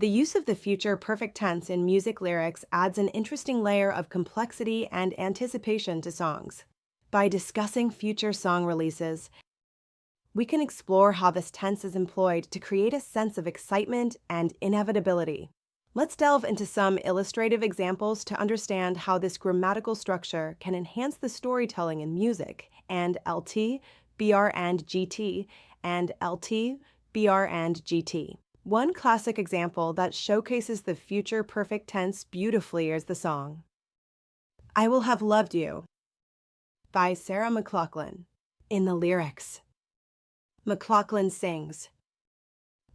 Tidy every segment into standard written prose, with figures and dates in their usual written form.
The use of the future perfect tense in music lyrics adds an interesting layer of complexity and anticipation to songs. By discussing future song releases, we can explore how this tense is employed to create a sense of excitement and inevitability. Let's delve into some illustrative examples to understand how this grammatical structure can enhance the storytelling in music and LT, BR and GT, and LT, BR and GT. One classic example that showcases the future perfect tense beautifully is the song I Will Have Loved You by Sarah McLachlan. In the lyrics, McLachlan sings,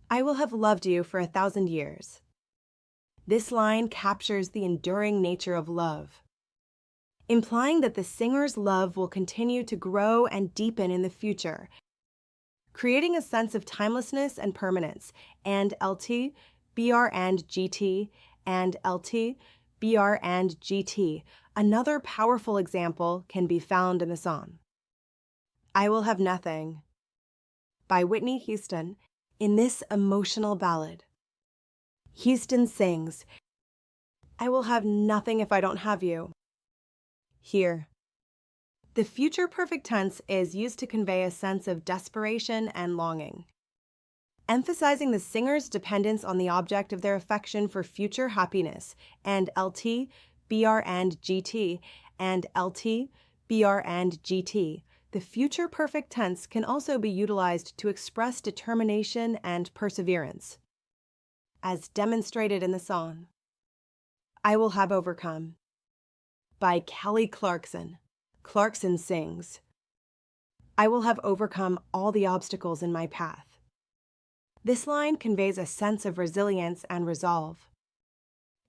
I will have loved you for 1,000 years. This line captures the enduring nature of love, implying that the singer's love will continue to grow and deepen in the future, creating a sense of timelessness and permanence. And LT, BR and GT, and LT, BR and GT. Another powerful example can be found in the song I Will Have Nothing by Whitney Houston. In this emotional ballad, Houston sings, I will have nothing if I don't have you. Here, the future perfect tense is used to convey a sense of desperation and longing, emphasizing the singer's dependence on the object of their affection for future happiness. And LT, BR and GT, and LT, BR and GT. The future perfect tense can also be utilized to express determination and perseverance, as demonstrated in the song I Will Have Overcome by Kelly Clarkson. Clarkson sings, I will have overcome all the obstacles in my path. This line conveys a sense of resilience and resolve,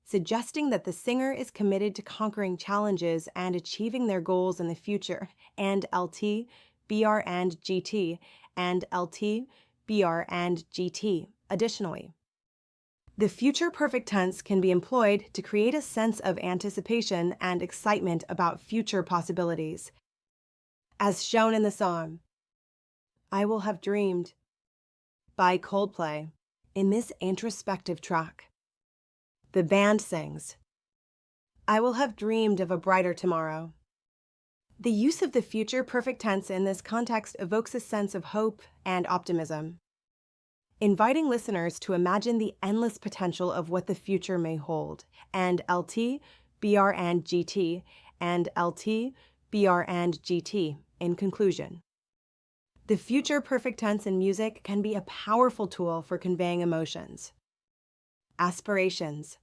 suggesting that the singer is committed to conquering challenges and achieving their goals in the future. And LT, BR and GT, and LT, BR and GT. Additionally, the future perfect tense can be employed to create a sense of anticipation and excitement about future possibilities, as shown in the song I Will Have Dreamed by Coldplay. In this introspective track, the band sings, I will have dreamed of a brighter tomorrow. The use of the future perfect tense in this context evokes a sense of hope and optimism, inviting listeners to imagine the endless potential of what the future may hold. And LT, BR and GT, and LT, BR and GT. In conclusion, the future perfect tense in music can be a powerful tool for conveying emotions, aspirations,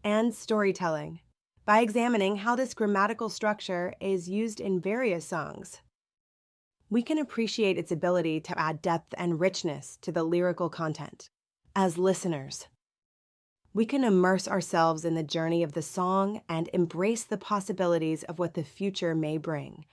and storytelling. By examining how this grammatical structure is used in various songs, we can appreciate its ability to add depth and richness to the lyrical content. As listeners, we can immerse ourselves in the journey of the song and embrace the possibilities of what the future may bring.